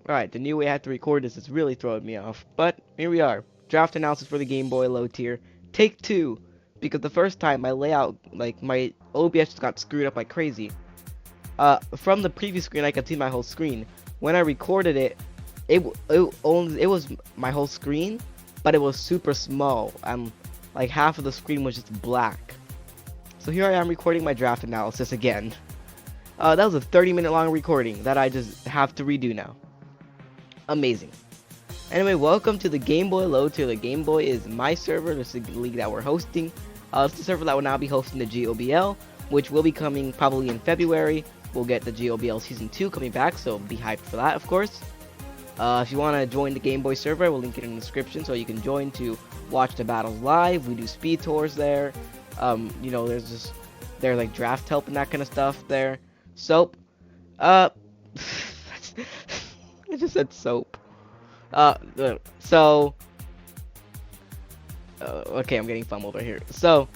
Alright, the new way I have to record this is really throwing me off. But here we are. Draft analysis for the Game Boy low tier. Take two. Because the first time my layout, like my OBS just got screwed up like crazy. From the previous screen I could see my whole screen. When I recorded it, it was my whole screen, but it was super small. And like half of the screen was just black. So here I am recording my draft analysis again. That was a 30-minute long recording that I just have to redo now. Amazing. Anyway, welcome to the Game Boy low tier. The Game Boy is my server. This is the league that we're hosting. It's the server that will now be hosting the GOBL, which will be coming probably in February. We'll get the GOBL Season 2 coming back, so be hyped for that, of course. If you want to join the Game Boy server, we'll link it in the description so you can join to watch the battles live. We do speed tours there. You know, there's like draft help and that kind of stuff there. Soap. I just said soap. Okay, I'm getting fumbled right here. So,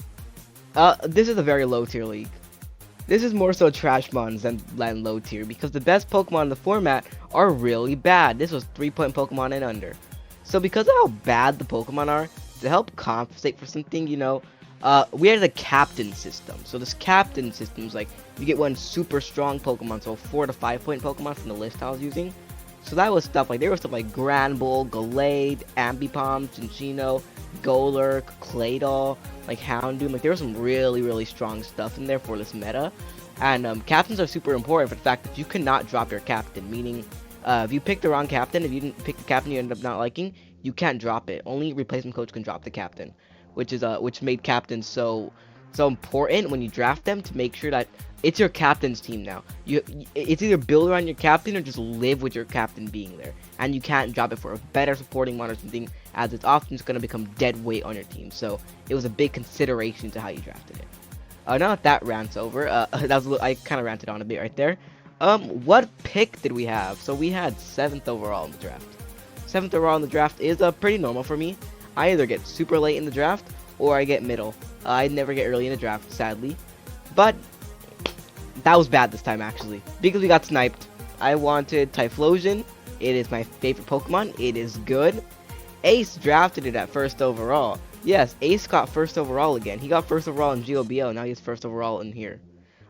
this is a very low tier league. This is more so trash mons than low tier because the best Pokemon in the format are really bad. This was 3-point Pokemon and under. So because of how bad the Pokemon are, to help compensate for something, you know, we had the captain system. So this captain system is like, you get one super strong Pokemon, so 4 to 5-point Pokemon from the list I was using. So that was stuff like, there was stuff like Granbull, Gallade, Ambipom, Cinccino, Golurk, Claydol, like Houndoom. Like there was some really strong stuff in there for this meta. And captains are super important for the fact that you cannot drop your captain, meaning if you pick the wrong captain, if you didn't pick the captain you ended up not liking, you can't drop it. Only replacement coach can drop the captain, which made captains so important when you draft them, to make sure that it's your captain's team now. It's either build around your captain or just live with your captain being there, and you can't drop it for a better supporting one or something, as it's often going to become dead weight on your team. So it was a big consideration to how you drafted it. Now that rant's over, I kind of ranted on a bit right there. What pick did we have? So we had 7th overall in the draft. 7th overall in the draft is pretty normal for me. I either get super late in the draft or I get middle. I never get early in the draft, sadly. But that was bad this time, actually, because we got sniped. I wanted Typhlosion. It is my favorite Pokemon. It is good. Ace drafted it at 1st overall. Yes, Ace got 1st overall again. He got 1st overall in GOBL. Now he's 1st overall in here.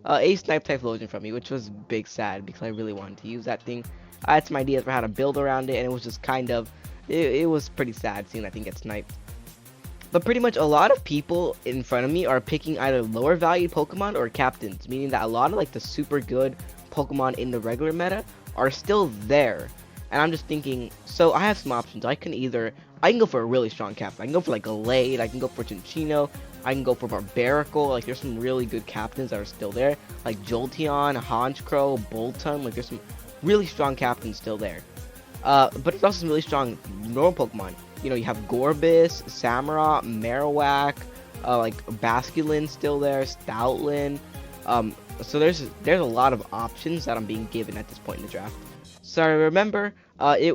Ace sniped Typhlosion from me, which was big sad because I really wanted to use that thing. I had some ideas for how to build around it, and it was just kind of... It was pretty sad seeing that thing get sniped. But pretty much a lot of people in front of me are picking either lower valued Pokemon or captains, meaning that a lot of like the super good Pokemon in the regular meta are still there. And I'm just thinking, so I have some options. I can go for a really strong captain. I can go for like Gallade, I can go for Cinccino, I can go for Bibarel. Like there's some really good captains that are still there, like Jolteon, Honchkrow, Boltund. Like there's some really strong captains still there. But there's also some really strong normal Pokemon. You know, you have Gorbis, Samurott, Marowak, like Basculin still there, Stoutland. So there's a lot of options that I'm being given at this point in the draft. So I remember, I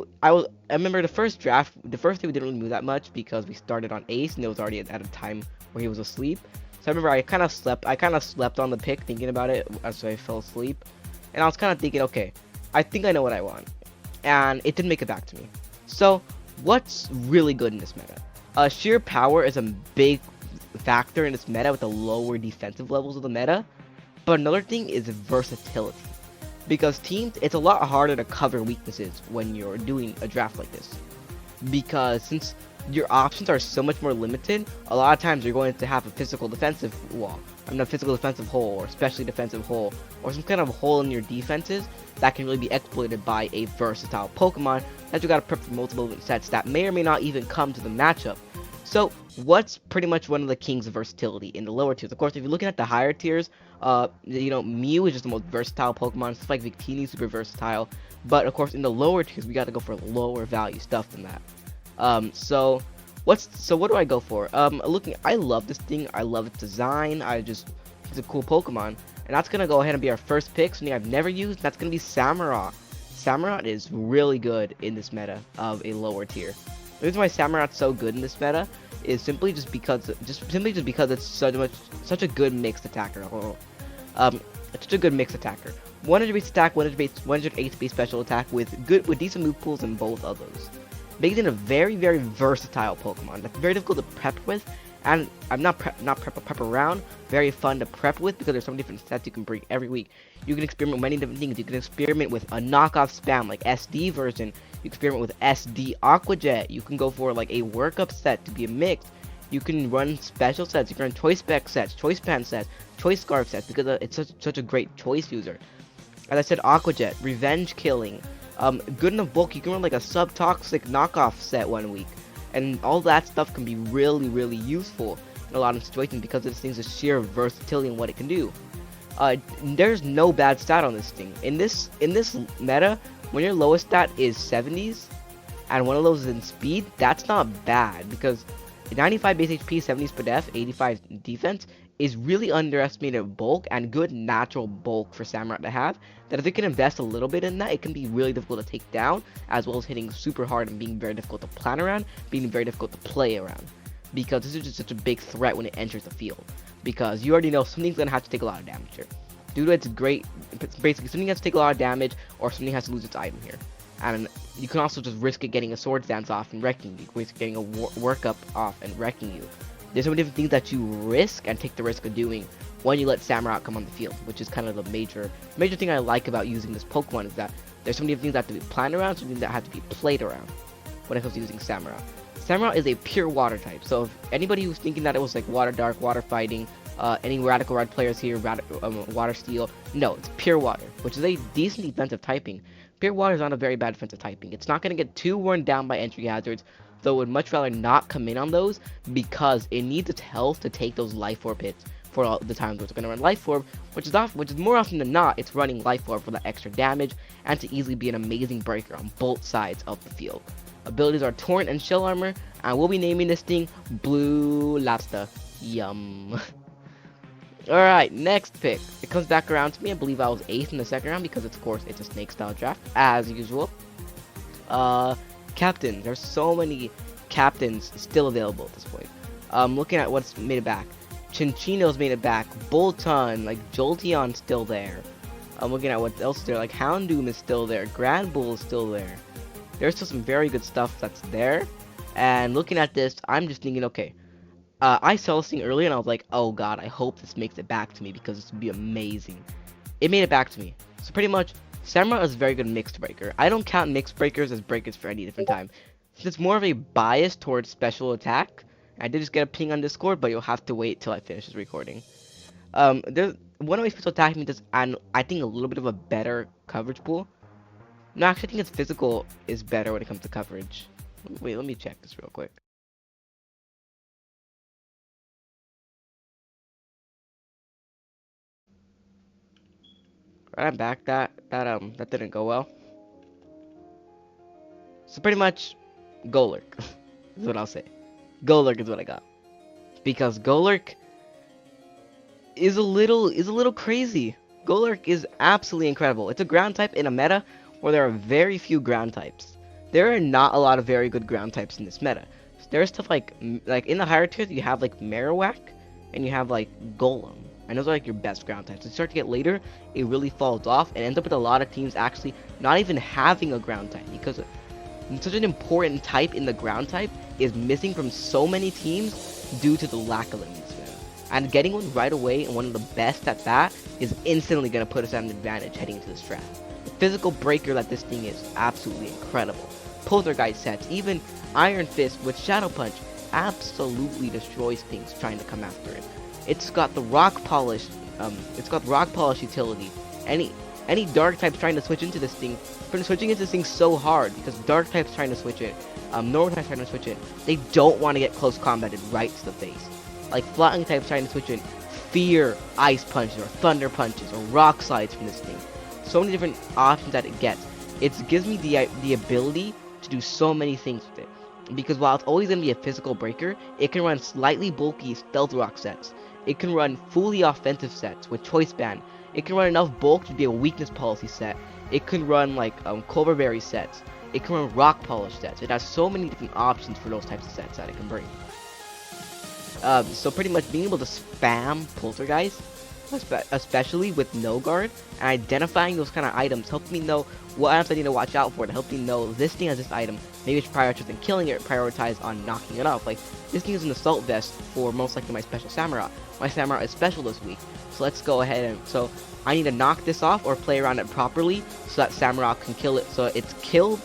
remember the first draft, the first day we didn't really move that much because we started on Ace and it was already at a time where he was asleep. So I remember I kind of slept on the pick thinking about it as I fell asleep, and I was kind of thinking, okay, I think I know what I want, and it didn't make it back to me. So what's really good in this meta? Sheer power is a big factor in this meta with the lower defensive levels of the meta. But another thing is versatility. Because teams, it's a lot harder to cover weaknesses when you're doing a draft like this. Because since your options are so much more limited, a lot of times you're going to have a physical defensive wall. A physical defensive hole, or especially defensive hole, or some kind of hole in your defenses that can really be exploited by a versatile Pokemon that you gotta prep for multiple sets that may or may not even come to the matchup. So, what's pretty much one of the kings of versatility in the lower tiers? Of course, if you're looking at the higher tiers, you know, Mew is just the most versatile Pokemon. Stuff like Victini is super versatile. But, of course, in the lower tiers, we gotta go for lower value stuff than that. So what do I go for? I love this thing. I love its design. It's a cool Pokemon. And that's gonna go ahead and be our first pick, something I've never used. That's gonna be Samurott. Samurott is really good in this meta of a lower tier. The reason why Samurott's so good in this meta is simply just because it's such a good mixed attacker. It's such a good mix attacker. 100 base attack, 108 base special attack with decent move pools in both of those. Making it a very, very versatile Pokemon that's very difficult to prep with, and I'm not prep around. Very fun to prep with because there's so many different sets you can bring every week. You can experiment with many different things. You can experiment with a knockoff spam like SD version. You experiment with SD Aqua Jet. You can go for like a workup set to be a mix. You can run special sets. You can run choice spec sets, choice pan sets, choice scarf sets because it's such a great choice user. As I said, Aqua Jet, revenge killing. Good enough bulk, you can run like a sub-toxic knockoff set one week. And all that stuff can be really, really useful in a lot of situations because of this thing's sheer versatility and what it can do. There's no bad stat on this thing. In this meta, when your lowest stat is 70s, and one of those is in speed, that's not bad because 95 base HP, 70s per def, 85 defense is really underestimated bulk and good natural bulk for Samurott to have. That if they can invest a little bit in that, it can be really difficult to take down, as well as hitting super hard and being very difficult to plan around, being very difficult to play around. Because this is just such a big threat when it enters the field. Because you already know something's gonna have to take a lot of damage here. Due to its great, basically something has to take a lot of damage, or something has to lose its item here. And you can also just risk it getting a Swords Dance off and wrecking you, risk getting a workup off and wrecking you. There's so many different things that you risk and take the risk of doing when you let Samurott come on the field, which is kind of the major thing I like about using this Pokemon is that there's so many different things that have to be planned around, so many things that have to be played around when it comes to using Samurott. Samurott is a pure water type, so if anybody who's thinking that it was like water dark, water fighting, any Radical Rod players here, water steel, no, it's pure water, which is a decent defensive typing. Pure water is not a very bad defensive typing. It's not going to get too worn down by entry hazards, though I would much rather not come in on those because it needs its health to take those Life Orb hits for all the times where it's going to run Life Orb, which is more often than not, it's running Life Orb for that extra damage and to easily be an amazing breaker on both sides of the field. Abilities are Torrent and Shell Armor, and we'll be naming this thing Blue Lobster. Yum. Alright, next pick. It comes back around to me. I believe I was 8th in the second round because, of course, it's a snake style draft, as usual. Captains. There's so many captains still available at this point. Looking at what's made it back. Chinchino's made it back. Bolton, like Jolteon's still there. I'm looking at what else is there. Like Houndoom is still there. Grand Bull is still there. There's still some very good stuff that's there. And looking at this, I'm just thinking, okay. I saw this thing earlier and I was like, oh god, I hope this makes it back to me because this would be amazing. It made it back to me. So pretty much, Samurott is a very good mixed breaker. I don't count mixed breakers as breakers for any different time. Since it's more of a bias towards special attack, I did just get a ping on Discord, but you'll have to wait till I finish this recording. There's one way special attack means and I think a little bit of a better coverage pool. No, actually I think its physical is better when it comes to coverage. Wait, let me check this real quick. Right, I'm back. That didn't go well. So pretty much, Golurk is what I'll say. Golurk is what I got because Golurk is a little crazy. Golurk is absolutely incredible. It's a ground type in a meta where there are very few ground types. There are not a lot of very good ground types in this meta. There's stuff like in the higher tiers you have like Marowak and you have like Golem. And those are like your best ground types. As you start to get later, it really falls off and ends up with a lot of teams actually not even having a ground type because such an important type in the ground type is missing from so many teams due to the lack of them in this meta. And getting one right away and one of the best at that is instantly going to put us at an advantage heading into this draft. The physical breaker that this thing is absolutely incredible. Poltergeist sets, even Iron Fist with Shadow Punch absolutely destroys things trying to come after it. It's got the rock polish utility. Any dark types trying to switch into this thing, switching into this thing so hard because dark types trying to switch it, normal types trying to switch it, they don't want to get close combated right to the face. Like flying types trying to switch in, fear ice punches or thunder punches or rock slides from this thing. So many different options that it gets. It gives me the ability to do so many things with it. Because while it's always going to be a physical breaker, it can run slightly bulky stealth rock sets. It can run fully offensive sets with choice band. It can run enough bulk to be a weakness policy set. It can run like Cloverberry sets. It can run rock polish sets. It has so many different options for those types of sets that it can bring. So pretty much being able to spam Poltergeist especially with no guard, and identifying those kind of items helps me know what items I need to watch out for to help me know this thing has this item. Maybe it's prioritize on killing it, prioritize on knocking it off. Like, this thing is an assault vest for most likely my special Samurott. My Samurott is special this week, so let's go ahead and, so I need to knock this off or play around it properly so that Samurott can kill it, so it's killed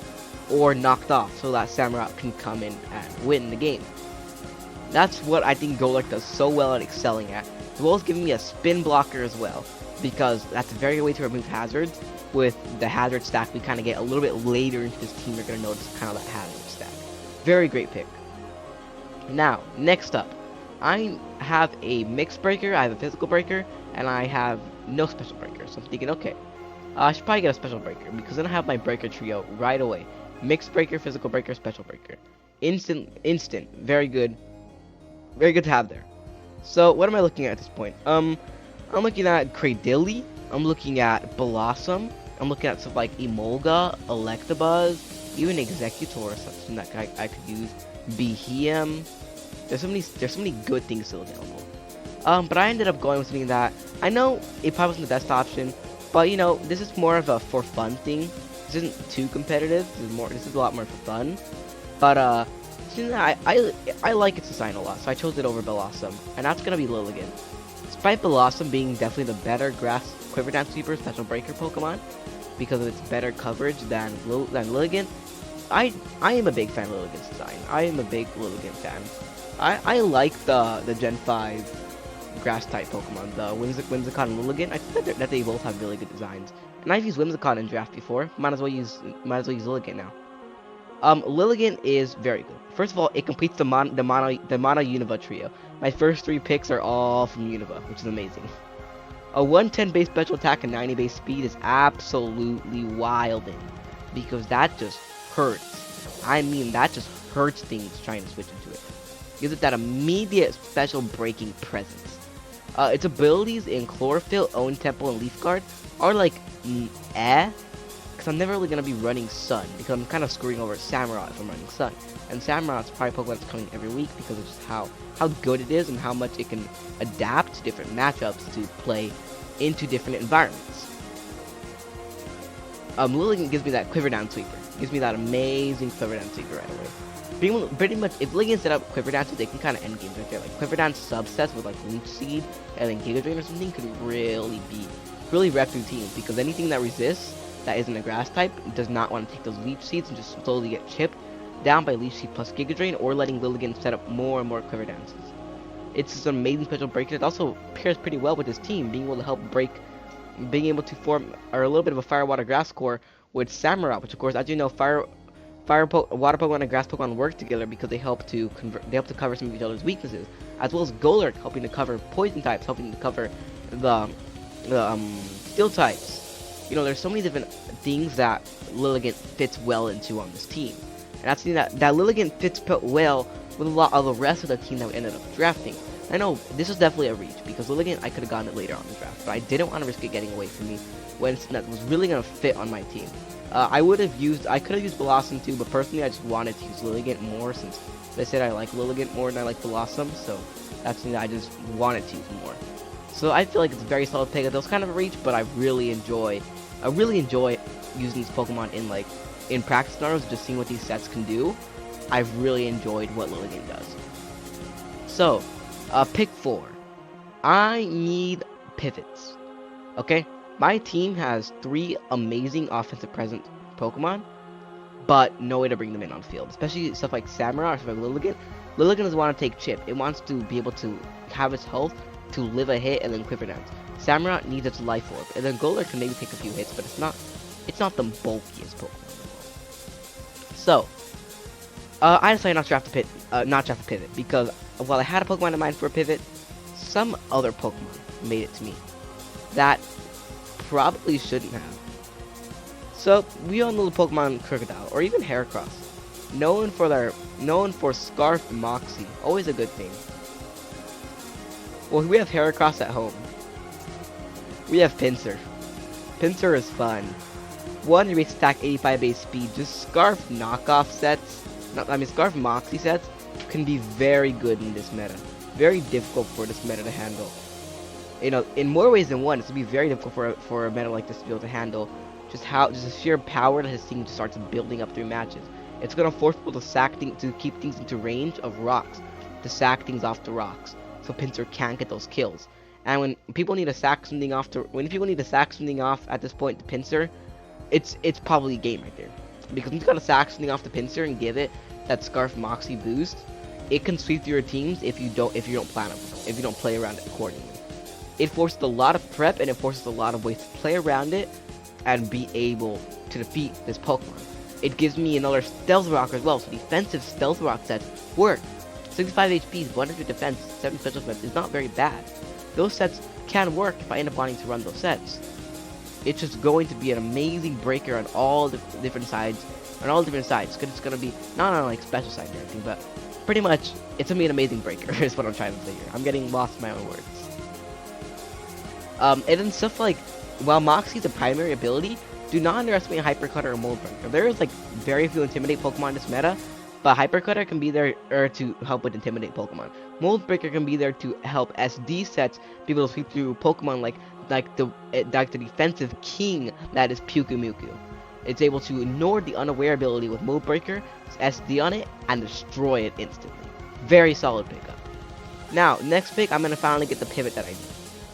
or knocked off, so that Samurott can come in and win the game. That's what I think Golurk does so well at excelling at, as well as giving me a spin blocker as well, because that's a very good way to remove hazards. With the hazard stack we kind of get a little bit later into this team, you're going to notice kind of that hazard stack. Very great pick. Now, next up, I have a mixed breaker, I have a physical breaker, and I have no special breaker. So I'm thinking, okay, I should probably get a special breaker, because then I have my breaker trio right away. Mixed breaker, physical breaker, special breaker. Instant, very good. Very good to have there. So, what am I looking at this point? I'm looking at Cradilly, I'm looking at Blossom, I'm looking at stuff like Emolga, Electabuzz, even Executor, something that I could use. Behem. There's so many good things to look at. But I ended up going with something that I know it probably wasn't the best option, but you know, this is more of a for fun thing. This isn't too competitive. This is a lot more for fun. But I like its design a lot, so I chose it over Blossom, and that's gonna be Lilligant. Despite Blossom being definitely the better Grass Quiver Dance Sweeper Special Breaker Pokemon, because of its better coverage than Lilligant, I am a big fan of Lilligant's design. I am a big Lilligant fan. I like the Gen 5 Grass type Pokemon, the Whimsicott and Lilligant. I think that they both have really good designs. And I've used Whimsicott in draft before. Might as well use Lilligant now. Lilligant is very good. First of all, it completes the Mono Unova trio. My first 3 picks are all from Unova, which is amazing. A 110 base special attack and 90 base speed is absolutely wilding, because that just hurts. I mean, that just hurts things trying to switch into it. Gives it that immediate special breaking presence. Its abilities in Chlorophyll, Own Temple, and Leaf Guard are like, because I'm never really going to be running Sun, because I'm kind of screwing over Samurott if I'm running Sun. And Samurott's probably Pokemon that's coming every week because of just how good it is and how much it can adapt to different matchups to play into different environments. Lilligant gives me that Quiver Down Sweeper. Gives me that amazing Quiver Down Sweeper right away. Pretty much, if Lilligant set up Quiver Dances, they can kind of end games right there. Like Quiver Dance subsets with like Leech Seed and then Giga Drain or something could really wreck through teams, because anything that resists that isn't a grass type does not want to take those Leech Seeds and just slowly get chipped down by Leech Seed plus Giga Drain, or letting Lilligant set up more and more Quiver Dances. It's just an amazing special breaker. It also pairs pretty well with his team, being able to help break, being able to form a little bit of a Fire Water Grass core with Samurott, which of course, as you know, water Pokemon and Grass Pokemon work together because they help to cover some of each other's weaknesses, as well as Golurk helping to cover Poison types, helping to cover the Steel types. You know, there's so many different things that Lilligant fits well into on this team. And that's the thing that Lilligant fits well with a lot of the rest of the team that we ended up drafting. I know this was definitely a reach, because Lilligant I could have gotten it later on in the draft, but I didn't want to risk it getting away from me when that was really going to fit on my team. I could have used Blossom too, but personally I just wanted to use Lilligant more, since they said I like Lilligant more than I like Blossom, so that's something that I just wanted to use more. So I feel like it's a very solid pick. It was kind of a reach, but I really enjoy using these Pokemon in practice scenarios, just seeing what these sets can do. I've really enjoyed what Lilligant does. So, pick 4. I need pivots. Okay? My team has 3 amazing offensive present Pokemon, but no way to bring them in on field. Especially stuff like Samurott or stuff like Lilligant. Lilligant doesn't want to take chip. It wants to be able to have its health to live a hit and then Quiver Dance. Samurott needs its Life Orb, and then Golurk can maybe take a few hits, but it's not the bulkiest Pokemon. So, I decided not to draft a pivot, because while I had a Pokemon in mind for a pivot, some other Pokemon made it to me that probably shouldn't have. So, we all know the Pokemon Crocodile, or even Heracross, known for Scarf and Moxie, always a good thing. Well, we have Heracross at home. We have Pinsir. Pinsir is fun. 1 base attack, 85 base speed. Just Scarf knockoff sets, Scarf Moxie sets can be very good in this meta. Very difficult for this meta to handle. in more ways than one, it's gonna be very difficult for a meta like this to be able to handle just the sheer power that his team just starts building up through matches. It's gonna force people to keep things into range of rocks, to sack things off the rocks, so Pinsir can't get those kills. And when people need to sack something off at this point to Pinsir, it's probably a game right there. Because when you gotta sack something off the Pinsir and give it that Scarf Moxie boost, it can sweep through your teams if you don't plan if you don't play around it accordingly. It forces a lot of prep, and it forces a lot of ways to play around it and be able to defeat this Pokemon. It gives me another Stealth Rock as well, so defensive Stealth Rock sets work. 65 HP, 100 defense, 7 special defense is not very bad. Those sets can work if I end up wanting to run those sets. It's just going to be an amazing breaker on all the different sides, because it's going to be not on like special side or anything, but pretty much it's going to be an amazing breaker is what I'm trying to say here. I'm getting lost in my own words. And then stuff like, while Moxie's a primary ability, do not underestimate Hyper Cutter or Mold Breaker. There is like very few Intimidate Pokemon in this meta, but Hyper Cutter can be there to help with Intimidate Pokemon. Mold Breaker can be there to help SD sets be able to sweep through Pokemon like the defensive king that is Pyukumuku. It's able to ignore the Unaware ability with Mold Breaker, SD on it, and destroy it instantly. Very solid pickup. Now, next pick, I'm going to finally get the pivot that I need.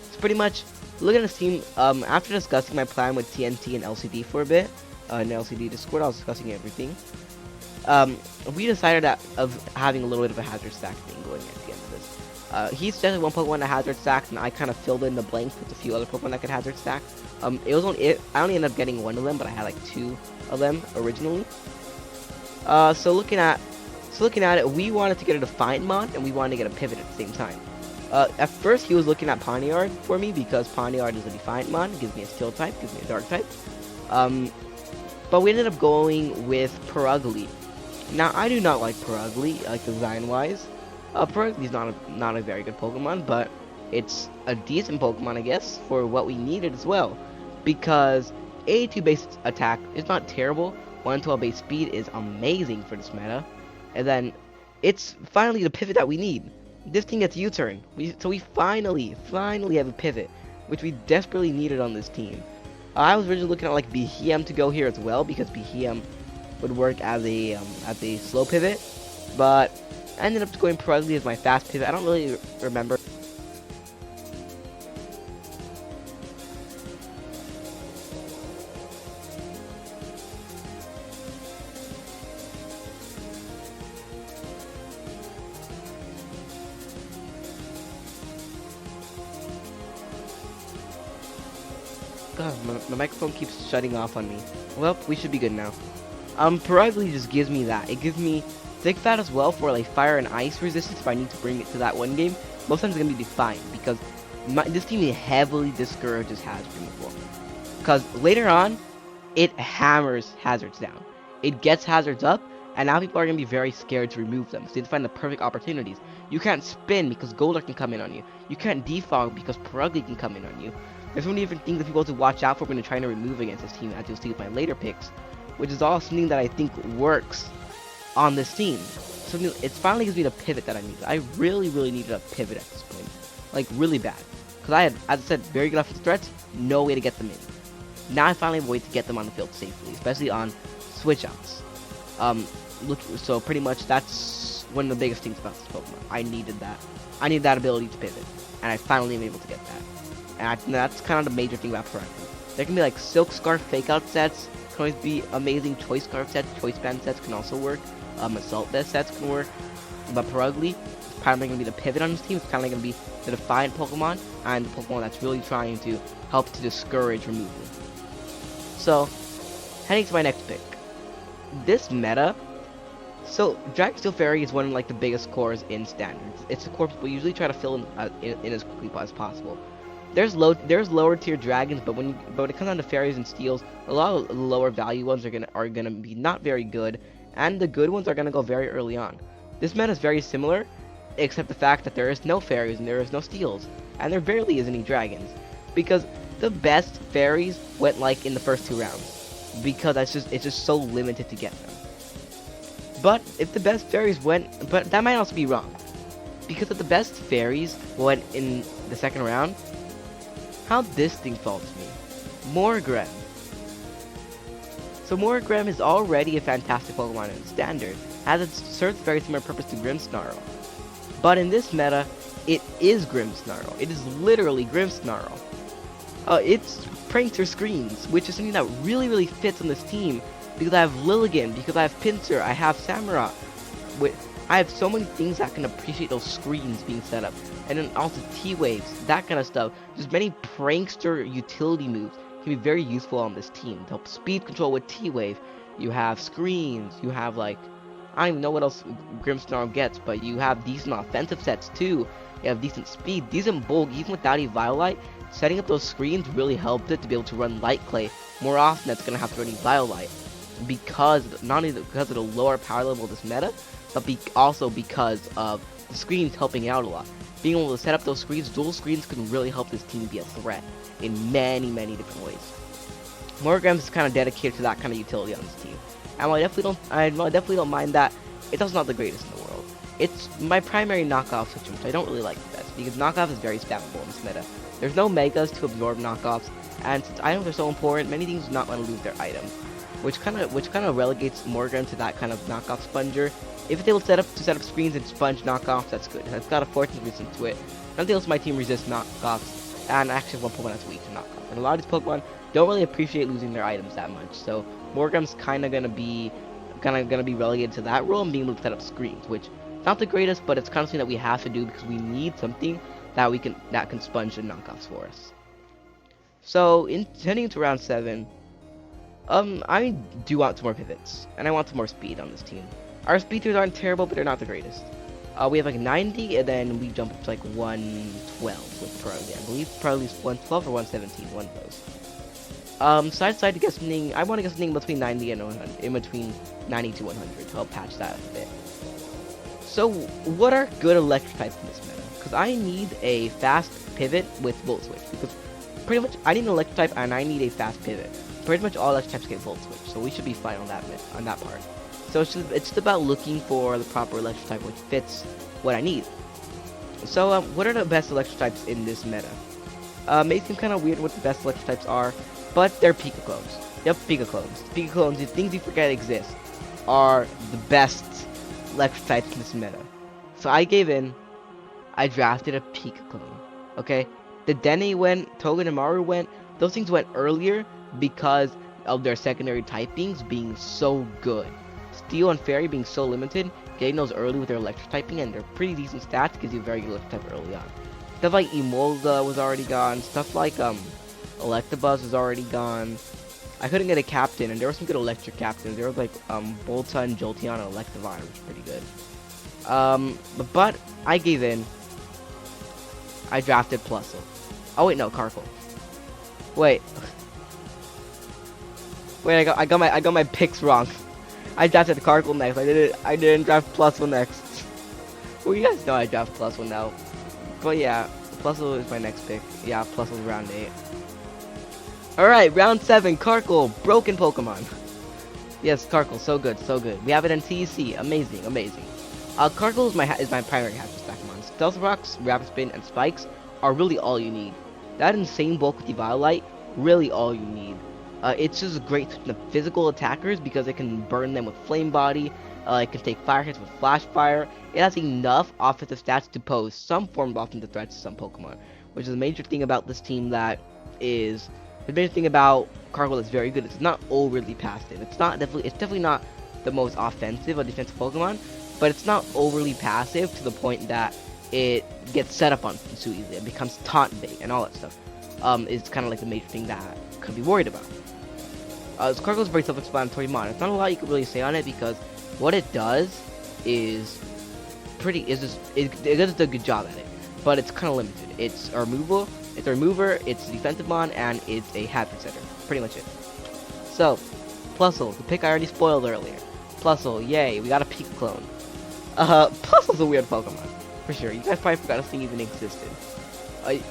It's pretty much, looking at the team, after discussing my plan with TNT and LCD for a bit, in LCD Discord, I was discussing everything. We decided of having a little bit of a hazard stack thing going at the end of this. He suggested one Pokemon that hazard stacked, and I kind of filled in the blanks with a few other Pokemon that could hazard stack. I only ended up getting one of them, but I had like 2 of them originally. So looking at it, we wanted to get a Defiant Mon, and we wanted to get a Pivot at the same time. At first, he was looking at Pawniard for me, because Pawniard is a Defiant Mon, gives me a Steel type, gives me a Dark type. But we ended up going with Purugly. Now, I do not like Purugly, like design-wise. Purugly is not a very good Pokemon, but it's a decent Pokemon, I guess, for what we needed as well. Because 82 base attack is not terrible, 112 base speed is amazing for this meta, and then it's finally the pivot that we need. This thing gets U-turn, so we finally have a pivot, which we desperately needed on this team. I was originally looking at like Behem to go here as well, because Behem would work as a slow pivot, but I ended up going Purugly as my fast pivot. I don't really remember. God, my microphone keeps shutting off on me. Well, we should be good now. Purugly just gives me that. It gives me Thick Fat as well for like fire and ice resistance if I need to bring it to that one game. Most times it's going to be Defiant, because this team heavily discourages hazard removal. Because later on, it hammers hazards down. It gets hazards up, and now people are going to be very scared to remove them, so they find the perfect opportunities. You can't spin because Golurk can come in on you. You can't defog because Purugly can come in on you. There's so many different things that people have to watch out for when they're trying to remove against this team, as you'll see with my later picks, which is all something that I think works on this team. So it finally gives me the pivot that I need. I really needed a pivot at this point, like really bad, because I had, as I said, very good offensive threats, no way to get them in. Now I finally have a way to get them on the field safely, especially on switch outs. So pretty much that's one of the biggest things about this Pokemon. I needed that. I need that ability to pivot, and I finally am able to get that. And that's kind of the major thing about Purugly. There can be like Silk Scarf Fake Out sets, can always be amazing. Choice Scarf sets, Choice Band sets can also work. Assault Vest sets can work. But Purugly is probably going to be the pivot on this team. It's kind of going to be the Defiant Pokemon, and the Pokemon that's really trying to help to discourage removal. So, heading to my next pick. This meta, so Dragon Steel Fairy is one of like the biggest cores in Standards. It's a core people usually try to fill in as quickly as possible. There's lower tier dragons, but when it comes down to fairies and steels, a lot of the lower value ones are gonna be not very good, and the good ones are gonna go very early on. This meta is very similar, except the fact that there is no fairies and there is no steels, and there barely is any dragons, because the best fairies went like in the first 2 rounds, because it's just so limited to get them. But if the best fairies went, but that might also be wrong, because if the best fairies went in the second round, how this thing faults me. Morgrem. So Morgrem is already a fantastic Pokemon in Standard, as it serves a very similar purpose to Grimmsnarl. But in this meta, it is Grimmsnarl. It is literally Grimmsnarl. It's Prankster Screens, which is something that really fits on this team, because I have Lilligant, because I have Pinsir, I have Samurott. I have so many things that can appreciate those screens being set up. And then also T-Waves, that kind of stuff. Just many Prankster utility moves can be very useful on this team. To help speed control with T-Wave, you have screens, you have like, I don't even know what else Grimmsnarl gets, but you have decent offensive sets too. You have decent speed, decent bulk, even without Eviolite. Setting up those screens really helped it to be able to run Light Clay more often. That's going to have to run Eviolite. Because, not only because of the lower power level of this meta, but also because of the screens helping out a lot. Being able to set up those screens, dual screens can really help this team be a threat in many different ways. Morgrem is kind of dedicated to that kind of utility on this team. And I definitely don't mind that. It's also not the greatest in the world. It's my primary knockoff switch, which I don't really like the best, because knockoff is very spammable in this meta. There's no megas to absorb knockoffs, and since items are so important, many teams do not want to lose their items, which kind of relegates Morgrem to that kind of knockoff sponger. If it's able to set up screens and sponge knockoffs, that's good. It's got a fortune resistance to it. Nothing else in my team resists knockoffs, and actually one Pokemon that's weak to knockoffs. And a lot of these Pokemon don't really appreciate losing their items that much, so Morgrem's kind of gonna be relegated to that role and being able to set up screens, which is not the greatest, but it's kind of something that we have to do because we need something that can sponge the knockoffs for us. So heading into round 7, I do want some more pivots, and I want some more speed on this team. Our speed tiers aren't terrible, but they're not the greatest. We have like 90, and then we jump up to like 112 with Purugly. I believe Purugly is 112 or 117, one of those. So I decided to get something. I want to get something between 90 and 100, in between 90 to 100 to help patch that up a bit. So what are good electric types in this meta? Because I need a fast pivot with Volt Switch, because pretty much I need an electric type and I need a fast pivot. Pretty much all electric types get Volt Switch, so we should be fine on that part. So it's just about looking for the proper electric type which fits what I need. So what are the best electric types in this meta? May seem kind of weird what the best electric types are, but they're Pika Clones. Yep, Pika Clones. Pika Clones, the things you forget exist, are the best electric types in this meta. So I gave in. I drafted a Pika Clone. Okay? The Dene went, Togen and Maru went. Those things went earlier because of their secondary typings being so good. Steel and Fairy being so limited, getting those early with their electric typing and their pretty decent stats gives you a very good electric type early on. Stuff like Emolga was already gone. Stuff like Electabuzz was already gone. I couldn't get a captain, and there were some good electric captains. There was like Bolton, Jolteon, and Electivire, which is pretty good. But I gave in. I drafted Plusle. Oh wait, no, Carkle. Wait, I got my picks wrong. I drafted Carkle next. I didn't draft Plusle next. Well, you guys know I draft Plusle now. But yeah, Plusle is my next pick. Yeah, Plusle's round 8. Alright, round 7, Carkle, broken Pokemon. Yes, Carkle, so good, so good. We have it in TEC, amazing. Carkle is my primary hatchet stack Mon. Stealth Rocks, Rapid Spin, and Spikes are really all you need. That insane bulk with Eviolite, really all you need. It's just great to the physical attackers because it can burn them with Flame Body. It can take fire hits with Flash Fire. It has enough offensive stats to pose some form of offensive threats to some Pokemon, which is a major thing about this team the major thing about Carkle that's very good. It's not overly passive. It's definitely not the most offensive or defensive Pokemon, but it's not overly passive to the point that it gets set up on too easily. It becomes taunt bait and all that stuff. It's kind of like the major thing that could be worried about. So Carkle is very self-explanatory Mon. It's not a lot you can really say on it because what it does is it does a good job at it, but it's kind of limited. It's a remover, it's a defensive Mon, and it's a habit setter. Pretty much it. So, Plusle, the pick I already spoiled earlier. Plusle, yay, we got a Pika Clone. Plusle's a weird Pokemon, for sure. You guys probably forgot this thing even existed.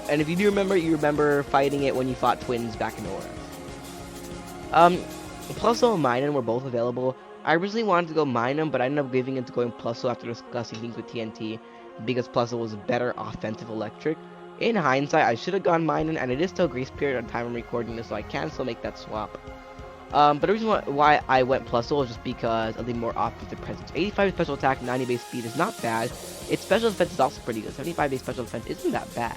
And if you do remember, you remember fighting it when you fought twins back in Aura. Plusle and Minun were both available. I originally wanted to go Minun, but I ended up giving into going Plusle after discussing things with TNT, because Plusle was a better offensive electric. In hindsight, I should have gone Minun, and it is still grace period on time I'm recording this, so I can still make that swap. But the reason why I went Plusle is just because of the more offensive presence. 85 special attack, 90 base speed is not bad. Its special defense is also pretty good. 75 base special defense isn't that bad.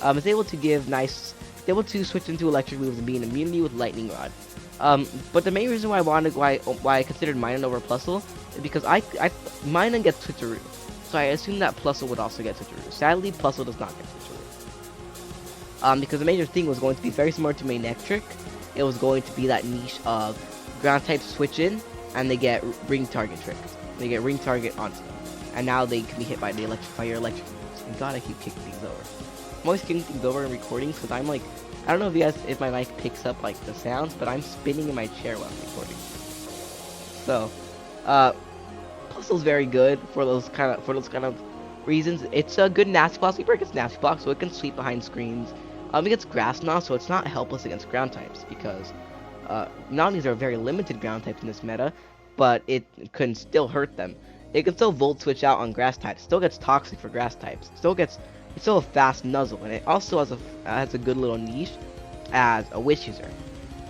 It's able to give nice, it's able to switch into electric moves and be an immunity with lightning rod. But the main reason why I considered Minun over Plusle is because Minun gets Switcheroo, so I assumed that Plusle would also get Switcheroo. Sadly, Plusle does not get Switcheroo. Because the major thing was going to be very similar to Manectric. It was going to be that niche of ground types switch in and they get ring target tricked. They get ring target onto them, and now they can be hit by the your electric moves. And God, I keep kicking things over. I'm always kicking things over in recordings because I'm like, I don't know if my mic picks up like the sounds, but I'm spinning in my chair while I'm recording. So, Plusle's very good for those kind of reasons. It's a good nasty block sweeper. It gets nasty block, so it can sweep behind screens. It gets grass knot, so it's not helpless against ground types because Nani's are very limited ground types in this meta, but it can still hurt them. It can still volt switch out on grass types. Still gets toxic for grass types. It's still a fast nuzzle, and it also has a good little niche as a wish user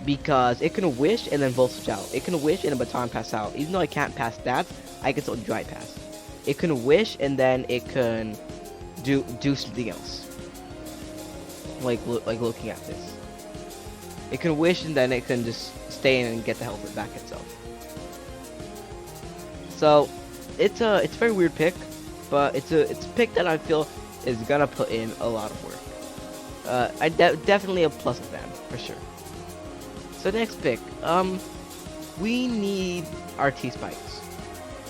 because it can wish and then volt switch out. It can wish and a baton pass out. Even though I can't pass stats, I can still dry pass. It can wish and then it can do something else. Like looking at this, it can wish and then it can just stay in and get the health back itself. So it's a very weird pick, but it's a pick that I feel is gonna put in a lot of work. Definitely a plus of them for sure. So next pick, we need our T-Spikes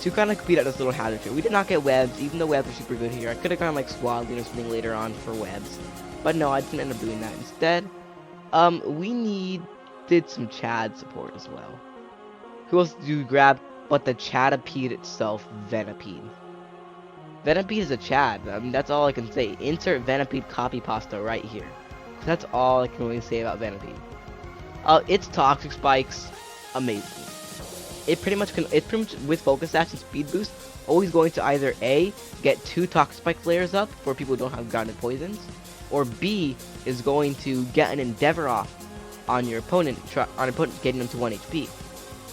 to kind of compete at this little hazard tree. We did not get webs, even though webs are super good here. I could have gone like Swaddling or something later on for webs. But no, I didn't end up doing that. Instead, we needed some Chad support as well. Who else do you grab but the Chadipede itself, Venipede? Venipede is a Chad. I mean, that's all I can say. Insert Venipede copy pasta right here. That's all I can really say about Venipede. Its Toxic Spikes, amazing. It's pretty much with Focus Sash and Speed Boost, always going to either A, get 2 Toxic Spike layers up for people who don't have grounded poisons, or B is going to get an Endeavor off on your opponent, getting them to 1 HP.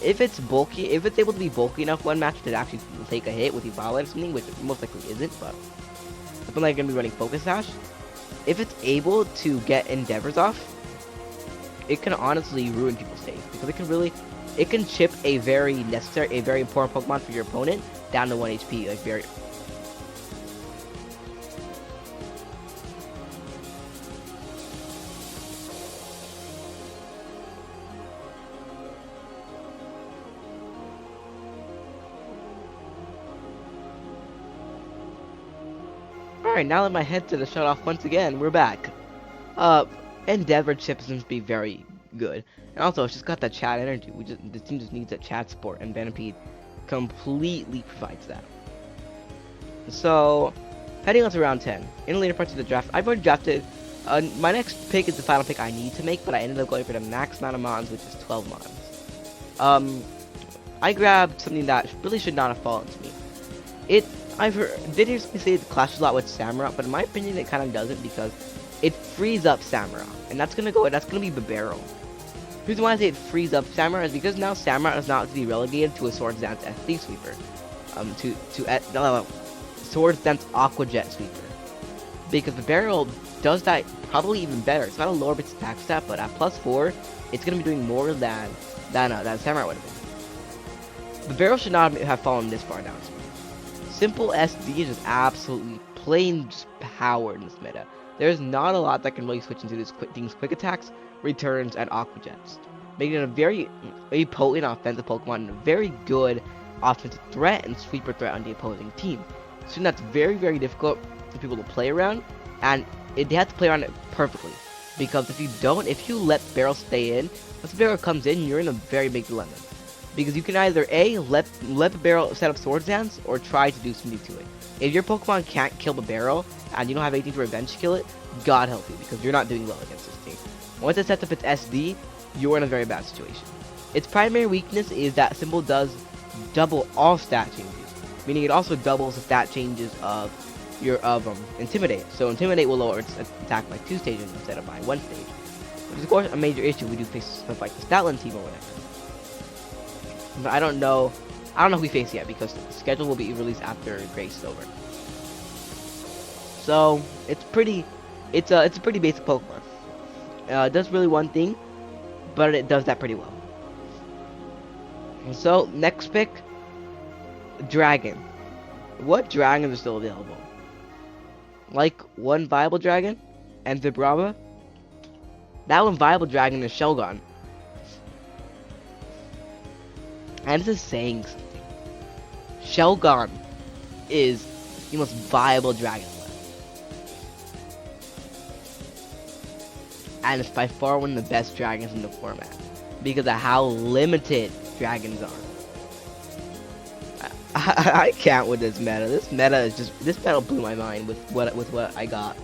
If it's able to be bulky enough one match to actually take a hit with Bibarel or something, which it most likely isn't, but it's not like gonna be running Focus Sash. If it's able to get Endeavors off, it can honestly ruin people's days because it can chip a very important Pokemon for your opponent down to 1 HP, like very. Alright, now that my headset is shut off once again, we're back. Endeavor chip seems to be very good. And also, it's just got that Chad energy. The team just needs that Chad support, and Venipede completely provides that. So, heading on to round 10. In the later parts of the draft, I've already drafted. My next pick is the final pick I need to make, but I ended up going for the max amount of Mons, which is 12 Mons. I grabbed something that really should not have fallen to me. Did hear somebody say it clashes a lot with Samurott, but in my opinion, it kind of doesn't because it frees up Samurott, and that's gonna be Bibarel. The reason why I say it frees up Samurott is because now Samurott is not to be relegated to a Swords Dance SD sweeper, Swords Dance Aqua Jet sweeper, because Bibarel does that probably even better. It's got a lower bits attack stat, but at +4, it's gonna be doing more than Samurott would have been. Bibarel should not have fallen this far down. Simple SD is just absolutely plain just power in this meta. There's not a lot that can really switch into these quick attacks, returns, and Aqua Jets, making it a very potent offensive Pokemon and a very good offensive threat and sweeper threat on the opposing team. So that's very, very difficult for people to play around, and they have to play around it perfectly. Because if you let Bibarel stay in, once Bibarel comes in, you're in a very big dilemma. Because you can either A, let Bibarel set up Swords Dance, or try to do something to it. If your Pokemon can't kill Bibarel, and you don't have anything to revenge kill it, God help you, because you're not doing well against this team. Once it sets up its SD, you're in a very bad situation. Its primary weakness is that Symbol does double all stat changes, meaning it also doubles the stat changes of your Intimidate. So Intimidate will lower its attack by 2 stages instead of by 1 stage. Which is of course a major issue we do face stuff like the Statland team or whatever. But I don't know who we face yet because the schedule will be released after Grace is over. So it's a pretty basic Pokemon. It does really one thing, but it does that pretty well. So next pick, Dragon. What dragons are still available? Like one viable dragon and Vibrava. That one viable dragon is Shelgon. And this is saying something. Shelgon is the most viable dragon left. And it's by far one of the best dragons in the format. Because of how limited dragons are. I can't with this meta. This meta blew my mind with what I got.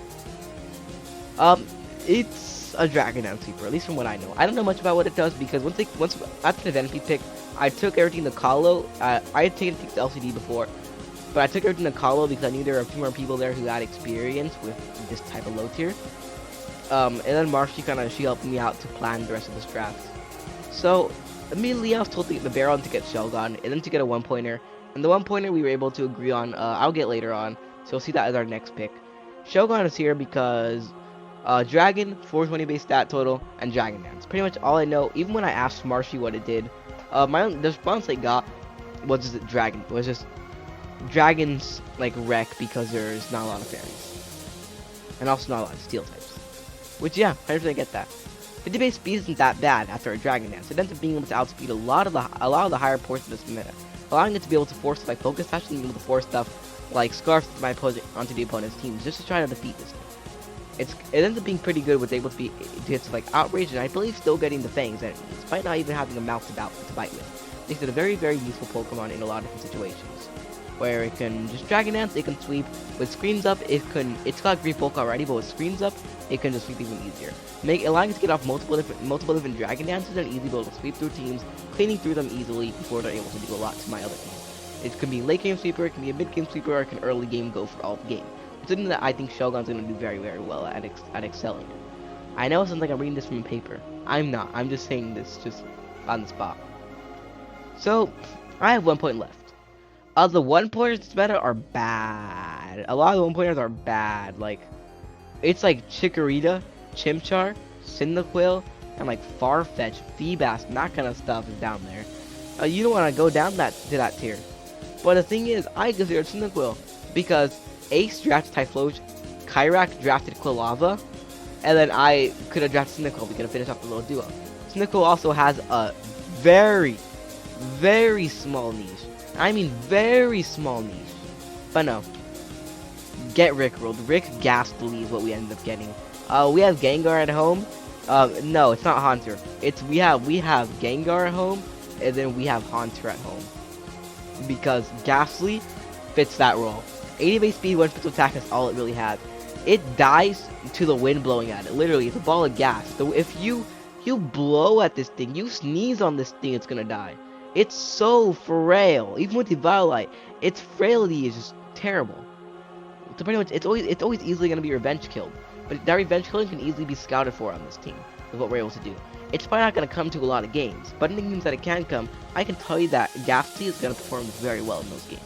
It's a Dragon Down Sweeper, at least from what I know. I don't know much about what it does because once after the Venipede pick, I took everything to Kahlo. I had taken it to LCD before, but I took everything to Kahlo because I knew there were a few more people there who had experience with this type of low tier. And then Marshy she helped me out to plan the rest of this draft. So immediately I was told to get the Bibarel to get Shelgon, and then to get a 1-pointer. And the 1-pointer we were able to agree on, I'll get later on, so you'll see that as our next pick. Shelgon is here because Dragon, 420 base stat total, and Dragon Dance. Pretty much all I know. Even when I asked Marshy what it did, the response I got was just Dragon's like wreck because there's not a lot of fairies. And also not a lot of steel types. Which yeah, I really get that. 50 base speed isn't that bad after a Dragon Dance. It ends up being able to outspeed a lot of the higher portions of this meta, allowing it to be able to force like focus, actually being able to force stuff like Scarf onto the opponent's team just to try to defeat this thing. It ends up being pretty good with able to hit like Outrage, and I believe still getting the Fangs enemies, despite not even having a mouth to bite with. Makes it a very, very useful Pokemon in a lot of different situations. Where it can just Dragon Dance, it can sweep. With Screams Up, it's got Great Bulk already, but with Screams Up, it can just sweep even easier. Allowing it to get off multiple different Dragon Dances and easily be able to sweep through teams, cleaning through them easily before they're able to do a lot to my other team. It can be a late game sweeper, it can be a mid game sweeper, or it can early game go for all the game. It's something that I think Shelgon's going to do very, very well at excelling. I know it sounds like I'm reading this from a paper. I'm not. I'm just saying this just on the spot. So, I have 1 point left. The 1-pointers this meta are bad. A lot of the 1-pointers are bad. Like, it's like Chikorita, Chimchar, Cyndaquil, and like Farfetch, Feebas, and that kind of stuff is down there. You don't want to go down to that tier. But the thing is, I consider Cyndaquil because Ace drafted Typhlosion, Kyrak drafted Quilava, and then I could have drafted Cyndaquil. We could have finished off the little duo. Cyndaquil also has a very, very small niche. I mean very small niche. But no. Get Rickrolled. Rick Gastly is what we ended up getting. We have Gengar at home. No, it's not Haunter. We have Gengar at home, and then we have Haunter at home. Because Gastly fits that role. 80 base speed, 1 special attack is all it really has. It dies to the wind blowing at it. Literally, it's a ball of gas. So if you blow at this thing, you sneeze on this thing, it's gonna die. It's so frail. Even with the Violet, its frailty is just terrible. So pretty much, it's always easily gonna be revenge killed. But that revenge killing can easily be scouted for on this team, is what we're able to do. It's probably not gonna come to a lot of games, but in the games that it can come, I can tell you that Gastly is gonna perform very well in those games.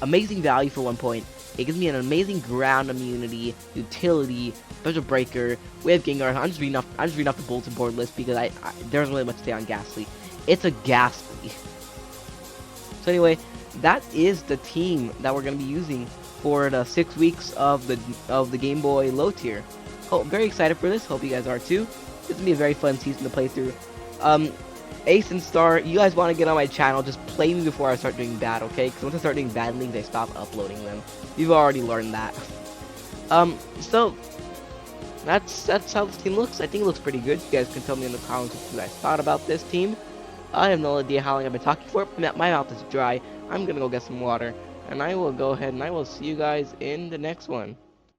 Amazing value for 1 point. It gives me an amazing ground immunity, utility, special breaker. We have Gengar. I'm just reading off the bulletin board list because there isn't really much to say on Gastly. It's a Gastly. So anyway, that is the team that we're gonna be using for the 6 weeks of the Game Boy low tier. Very excited for this. Hope you guys are too. It's gonna be a very fun season to play through. Ace and Star, you guys want to get on my channel? Just play me before I start doing bad, okay? Because once I start doing bad leagues, I stop uploading them. You've already learned that. So that's how this team looks. I think it looks pretty good. You guys can tell me in the comments what you guys thought about this team. I have no idea how long I've been talking for, but my mouth is dry. I'm gonna go get some water, and I will go ahead and I will see you guys in the next one.